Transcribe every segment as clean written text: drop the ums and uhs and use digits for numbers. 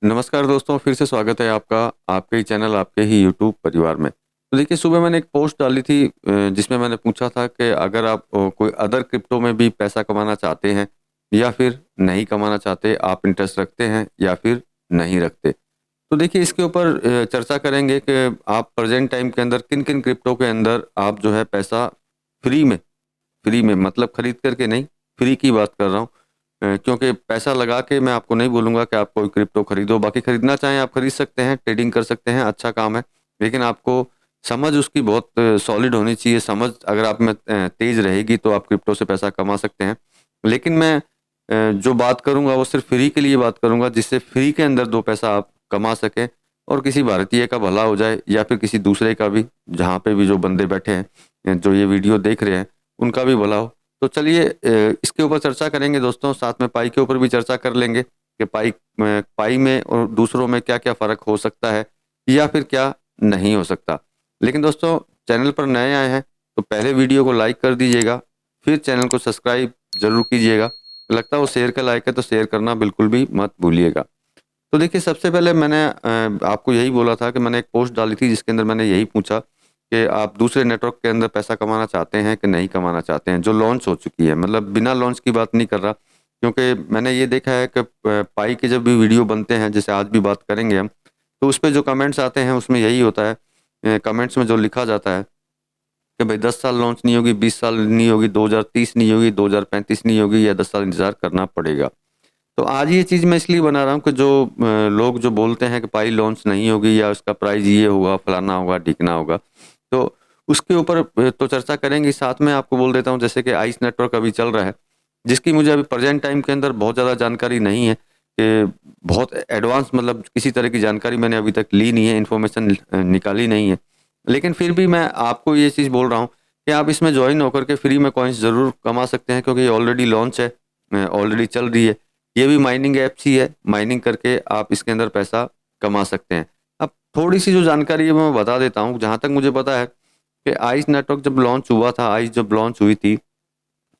नमस्कार दोस्तों, फिर से स्वागत है आपका आपके ही चैनल, आपके ही यूट्यूब परिवार में। तो देखिए, सुबह मैंने एक पोस्ट डाली थी जिसमें मैंने पूछा था कि अगर आप कोई अदर क्रिप्टो में भी पैसा कमाना चाहते हैं या फिर नहीं कमाना चाहते, आप इंटरेस्ट रखते हैं या फिर नहीं रखते। तो देखिए, इसके ऊपर चर्चा करेंगे कि आप प्रेज़ेंट टाइम के अंदर किन-किन क्रिप्टो के अंदर आप जो है पैसा फ्री में फ्री में मतलब खरीद कर के नहीं, फ्री की बात कर रहा हूँ। क्योंकि पैसा लगा के मैं आपको नहीं बोलूँगा कि आप कोई क्रिप्टो खरीदो, बाकी खरीदना चाहें आप खरीद सकते हैं, ट्रेडिंग कर सकते हैं, अच्छा काम है। लेकिन आपको समझ उसकी बहुत सॉलिड होनी चाहिए, समझ अगर आप में तेज़ रहेगी तो आप क्रिप्टो से पैसा कमा सकते हैं। लेकिन मैं जो बात करूँगा वो सिर्फ़ फ्री के लिए बात करूँगा, जिससे फ्री के अंदर 2 पैसा आप कमा सकें और किसी भारतीय का भला हो जाए या फिर किसी दूसरे का भी, जहाँ पे भी जो बंदे बैठे हैं, जो ये वीडियो देख रहे हैं, उनका भी भला हो। तो चलिए इसके ऊपर चर्चा करेंगे दोस्तों, साथ में पाई के ऊपर भी चर्चा कर लेंगे कि पाई में और दूसरों में क्या-क्या फ़र्क हो सकता है या फिर क्या नहीं हो सकता। लेकिन दोस्तों, चैनल पर नए आए हैं तो पहले वीडियो को लाइक कर दीजिएगा, फिर चैनल को सब्सक्राइब ज़रूर कीजिएगा। लगता है वो शेयर का लायक है तो शेयर करना बिल्कुल भी मत भूलिएगा। तो देखिए, सबसे पहले मैंने आपको यही बोला था कि मैंने एक पोस्ट डाली थी जिसके अंदर मैंने यही पूछा कि आप दूसरे नेटवर्क के अंदर पैसा कमाना चाहते हैं कि नहीं कमाना चाहते हैं, जो लॉन्च हो चुकी है। मतलब बिना लॉन्च की बात नहीं कर रहा, क्योंकि मैंने ये देखा है कि पाई के जब भी वीडियो बनते हैं, जैसे आज भी बात करेंगे हम, तो उसपे जो कमेंट्स आते हैं उसमें यही होता है, कमेंट्स में जो लिखा जाता है कि भाई 10 साल लॉन्च नहीं होगी, 20 साल नहीं होगी, 2030 नहीं होगी, 2035 नहीं होगी या 10 साल इंतज़ार करना पड़ेगा। तो आज ये चीज़ मैं इसलिए बना रहा हूँ कि जो लोग जो बोलते हैं कि पाई लॉन्च नहीं होगी या उसका प्राइस ये होगा, फलाना होगा, ढिकना होगा, तो उसके ऊपर तो चर्चा करेंगे। साथ में आपको बोल देता हूँ, जैसे कि आइस नेटवर्क अभी चल रहा है, जिसकी मुझे अभी प्रेज़ेंट टाइम के अंदर बहुत ज़्यादा जानकारी नहीं है कि बहुत एडवांस, मतलब किसी तरह की जानकारी मैंने अभी तक ली नहीं है, इन्फॉर्मेशन निकाली नहीं है। लेकिन फिर भी मैं आपको ये चीज़ बोल रहा हूँ कि आप इसमें जॉइन होकर के फ्री में कॉइन्स ज़रूर कमा सकते हैं, क्योंकि ये ऑलरेडी लॉन्च है, ऑलरेडी चल रही है। ये भी माइनिंग ऐप्स ही है, माइनिंग करके आप इसके अंदर पैसा कमा सकते हैं। अब थोड़ी-सी जो जानकारी है मैं बता देता हूँ, जहाँ तक मुझे पता है कि आइस नेटवर्क जब लॉन्च हुआ था, आइस जब लॉन्च हुई थी,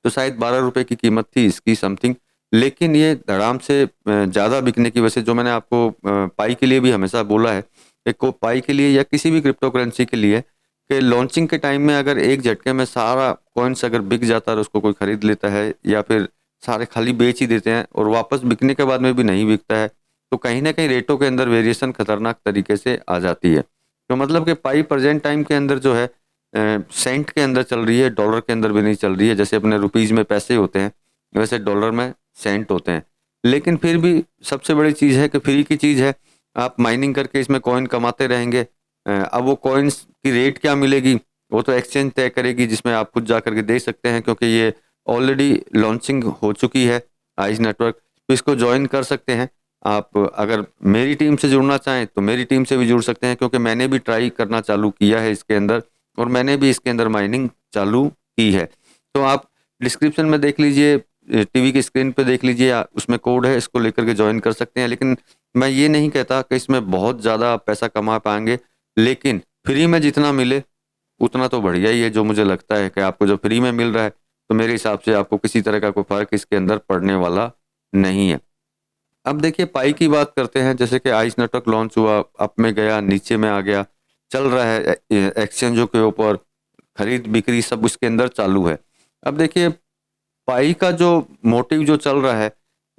तो शायद ₹12 की कीमत थी इसकी समथिंग। लेकिन ये धड़ाम से ज़्यादा बिकने की वजह से, जो मैंने आपको पाई के लिए भी हमेशा बोला है कि को पाई के लिए या किसी भी क्रिप्टो करेंसी के लिए, कि लॉन्चिंग के टाइम में अगर एक झटके में सारा कॉइन्स अगर बिक जाता है और उसको कोई खरीद लेता है, या फिर सारे खाली बेच ही देते हैं और वापस बिकने के बाद में भी नहीं बिकता है, तो कहीं न कहीं रेटों के अंदर वेरिएशन खतरनाक तरीके से आ जाती है। तो मतलब कि पाई प्रेज़ेंट टाइम के अंदर जो है सेंट के अंदर चल रही है, डॉलर के अंदर भी नहीं चल रही है। जैसे अपने रुपीज़ में पैसे होते हैं, वैसे डॉलर में सेंट होते हैं। लेकिन फिर भी सबसे बड़ी चीज़ है कि फ्री की चीज़ है, आप माइनिंग करके इसमें कॉइन कमाते रहेंगे। अब वो कॉइन्स की रेट क्या मिलेगी, वो तो एक्सचेंज तय करेगी, जिसमें आप खुद जा कर के देख सकते हैं, क्योंकि ये ऑलरेडी लॉन्चिंग हो चुकी है आइस नेटवर्क, तो इसको जॉइन कर सकते हैं। आप अगर मेरी टीम से जुड़ना चाहें तो मेरी टीम से भी जुड़ सकते हैं, क्योंकि मैंने भी ट्राई करना चालू किया है इसके अंदर और मैंने भी इसके अंदर माइनिंग चालू की है। तो आप डिस्क्रिप्शन में देख लीजिए, टीवी की स्क्रीन पे देख लीजिए, उसमें कोड है, इसको लेकर के जॉइन कर सकते हैं। लेकिन मैं ये नहीं कहता कि इसमें बहुत ज़्यादा पैसा कमा पाएँगे, लेकिन फ्री में जितना मिले उतना तो बढ़िया ही है। जो मुझे लगता है कि आपको जो फ्री में मिल रहा है, तो मेरे हिसाब से आपको किसी तरह का कोई फ़र्क इसके अंदर पड़ने वाला नहीं है। अब देखिए, पाई की बात करते हैं। जैसे कि आइस नेटवर्क लॉन्च हुआ, अप में गया, नीचे में आ गया, चल रहा है एक्सचेंजों के ऊपर, खरीद-बिक्री सब उसके अंदर चालू है। अब देखिए, पाई का जो मोटिव जो चल रहा है,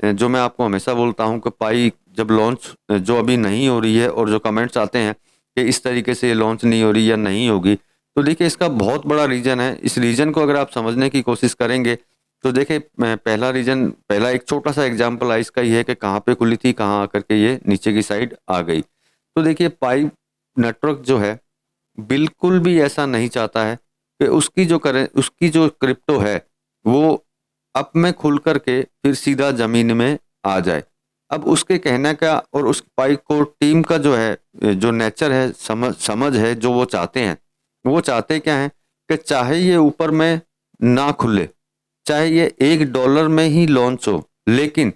जो मैं आपको हमेशा बोलता हूँ कि पाई जब लॉन्च जो अभी नहीं हो रही है और जो कमेंट्स आते हैं कि इस तरीके से ये लॉन्च नहीं हो रही या नहीं होगी, तो देखिए इसका बहुत बड़ा रीज़न है। इस रीज़न को अगर आप समझने की कोशिश करेंगे, तो देखिए पहला रीज़न, पहला एक छोटा-सा एग्ज़ाम्पल आइस का ये है कि कहाँ पे खुली थी, कहाँ आकर के ये नीचे की साइड आ गई। तो देखिए, पाई नेटवर्क जो है, बिल्कुल भी ऐसा नहीं चाहता है कि उसकी जो क्रिप्टो है, वो अप में खुल कर के फिर सीधा ज़मीन में आ जाए। अब उसके कहने का और उस पाई को टीम का जो है, जो नेचर है, समझ है, जो वो चाहते हैं, वो चाहते क्या हैं कि चाहे ये ऊपर में ना खुले, चाहे ये $1 में ही लॉन्च हो, लेकिन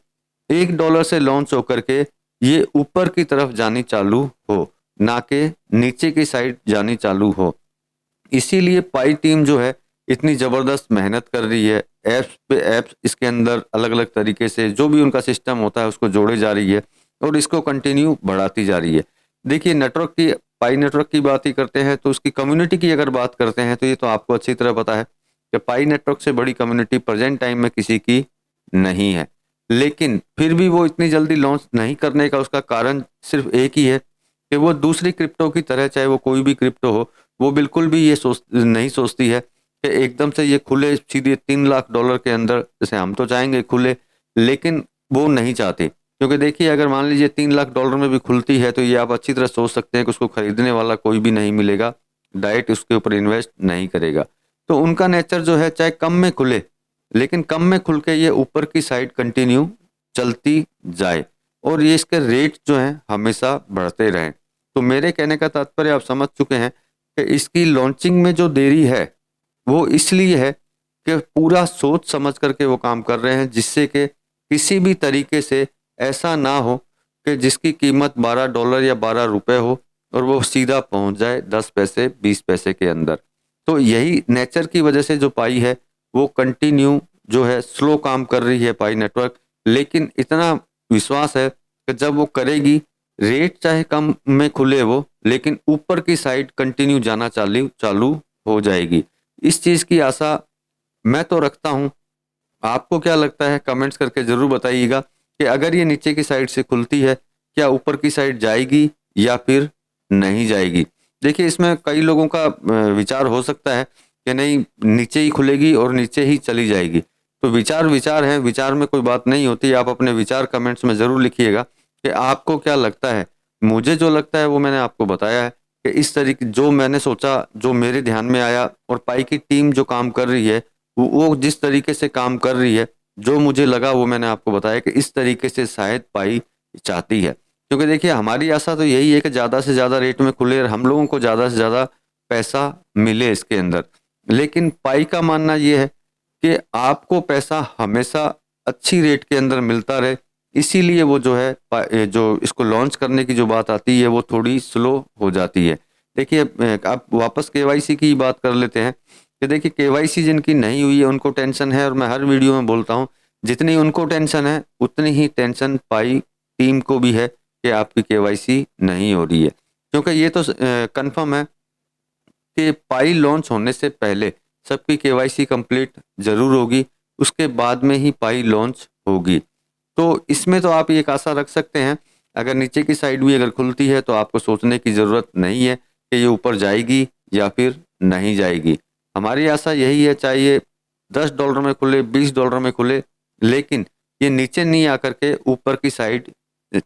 $1 से लॉन्च होकर के ये ऊपर की तरफ जानी चालू हो, ना कि नीचे की साइड जानी चालू हो। इसीलिए पाई टीम जो है इतनी ज़बरदस्त मेहनत कर रही है, ऐप्स पे ऐप्स इसके अंदर अलग-अलग तरीके से जो भी उनका सिस्टम होता है उसको जोड़े जा रही है। और इसको कंटिन्यू बढ़ाती जा रही है। देखिए नेटवर्क की, पाई नेटवर्क की बात ही करते हैं तो उसकी कम्युनिटी की अगर बात करते हैं तो ये तो आपको अच्छी तरह पता है कि पाई नेटवर्क से बड़ी कम्युनिटी प्रेजेंट टाइम में किसी की नहीं है। लेकिन फिर भी वो इतनी जल्दी लॉन्च नहीं करने का उसका कारण सिर्फ एक ही है कि वो दूसरी क्रिप्टो की तरह, चाहे वो कोई भी क्रिप्टो हो, वो बिल्कुल भी ये नहीं सोचती है कि एकदम से ये खुले सीधे $3 लाख के अंदर, जैसे हम तो चाहेंगे खुले, लेकिन वो नहीं चाहते। क्योंकि देखिए अगर मान लीजिए $3 लाख में भी खुलती है तो ये आप अच्छी तरह सोच सकते हैं कि उसको खरीदने वाला कोई भी नहीं मिलेगा, डायरेक्ट उसके ऊपर इन्वेस्ट नहीं करेगा। तो उनका नेचर जो है चाहे कम में खुले, लेकिन कम में खुल के ये ऊपर की साइड कंटिन्यू चलती जाए और ये इसके रेट जो हैं हमेशा बढ़ते रहें। तो मेरे कहने का तात्पर्य आप समझ चुके हैं कि इसकी लॉन्चिंग में जो देरी है वो इसलिए है कि पूरा सोच समझ करके वो काम कर रहे हैं, जिससे कि किसी भी तरीके से ऐसा ना हो कि जिसकी कीमत $12 या ₹12 हो और वो सीधा पहुंच जाए 10 पैसे 20 पैसे के अंदर। तो यही नेचर की वजह से जो पाई है वो कंटिन्यू जो है स्लो काम कर रही है पाई नेटवर्क। लेकिन इतना विश्वास है कि जब वो करेगी, रेट चाहे कम में खुले वो, लेकिन ऊपर की साइड कंटिन्यू जाना चालू चालू हो जाएगी। इस चीज़ की आशा मैं तो रखता हूँ। आपको क्या लगता है कमेंट्स करके ज़रूर बताइएगा कि अगर ये नीचे की साइड से खुलती है, क्या ऊपर की साइड जाएगी या फिर नहीं जाएगी। देखिए इसमें कई लोगों का विचार हो सकता है कि नहीं नीचे ही खुलेगी और नीचे ही चली जाएगी। तो विचार विचार है, विचार में कोई बात नहीं होती। आप अपने विचार कमेंट्स में ज़रूर लिखिएगा कि आपको क्या लगता है। मुझे जो लगता है वो मैंने आपको बताया है कि इस तरीके जो मैंने सोचा, जो मेरे ध्यान में आया, और पाई की टीम जो काम कर रही है वो जिस तरीके से काम कर रही है, जो मुझे लगा वो मैंने आपको बताया कि इस तरीके से शायद पाई चाहती है। क्योंकि देखिए हमारी आशा तो यही है कि ज़्यादा से ज़्यादा रेट में खुले और हम लोगों को ज़्यादा से ज़्यादा पैसा मिले इसके अंदर। लेकिन पाई का मानना ये है कि आपको पैसा हमेशा अच्छी रेट के अंदर मिलता रहे, इसीलिए वो जो है जो इसको लॉन्च करने की जो बात आती है वो थोड़ी स्लो हो जाती है। देखिए आप वापस केवाईसी की बात कर लेते हैं कि देखिए केवाईसी जिनकी नहीं हुई है उनको टेंशन है, और मैं हर वीडियो में बोलता हूँ जितनी उनको टेंशन है उतनी ही टेंशन पाई टीम को भी है कि आपकी केवाईसी नहीं हो रही है। क्योंकि ये तो कंफर्म है कि पाई लॉन्च होने से पहले सबकी केवाईसी कंप्लीट जरूर होगी, उसके बाद में ही पाई लॉन्च होगी। तो इसमें तो आप एक आशा रख सकते हैं, अगर नीचे की साइड भी अगर खुलती है तो आपको सोचने की ज़रूरत नहीं है कि ये ऊपर जाएगी या फिर नहीं जाएगी। हमारी आशा यही है, चाहे ये $10 में खुले, $20 में खुले, लेकिन ये नीचे नहीं आकर के ऊपर की साइड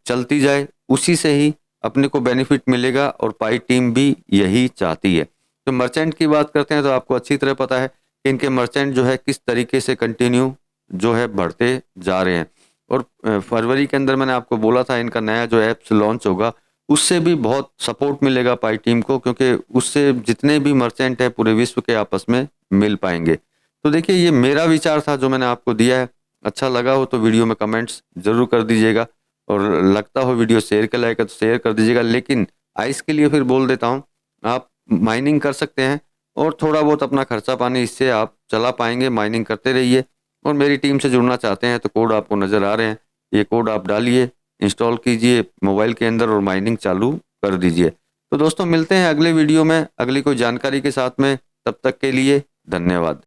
चलती जाए, उसी से ही अपने को बेनिफिट मिलेगा और पाई टीम भी यही चाहती है। तो मर्चेंट की बात करते हैं तो आपको अच्छी तरह पता है कि इनके मर्चेंट जो है किस तरीके से कंटिन्यू जो है बढ़ते जा रहे हैं। और फरवरी के अंदर मैंने आपको बोला था इनका नया जो ऐप्स लॉन्च होगा, उससे भी बहुत सपोर्ट मिलेगा पाई टीम को, क्योंकि उससे जितने भी मर्चेंट है पूरे विश्व के आपस में मिल पाएंगे। तो देखिए ये मेरा विचार था जो मैंने आपको दिया है। अच्छा लगा हो तो वीडियो में कमेंट्स जरूर कर दीजिएगा, और लगता हो वीडियो शेयर के लायक है तो शेयर कर दीजिएगा। लेकिन आइस के लिए फिर बोल देता हूँ, आप माइनिंग कर सकते हैं और थोड़ा बहुत अपना खर्चा पानी इससे आप चला पाएंगे। माइनिंग करते रहिए, और मेरी टीम से जुड़ना चाहते हैं तो कोड आपको नज़र आ रहे हैं, ये कोड आप डालिए, इंस्टॉल कीजिए मोबाइल के अंदर और माइनिंग चालू कर दीजिए। तो दोस्तों मिलते हैं अगले वीडियो में अगली कोई जानकारी के साथ में, तब तक के लिए धन्यवाद।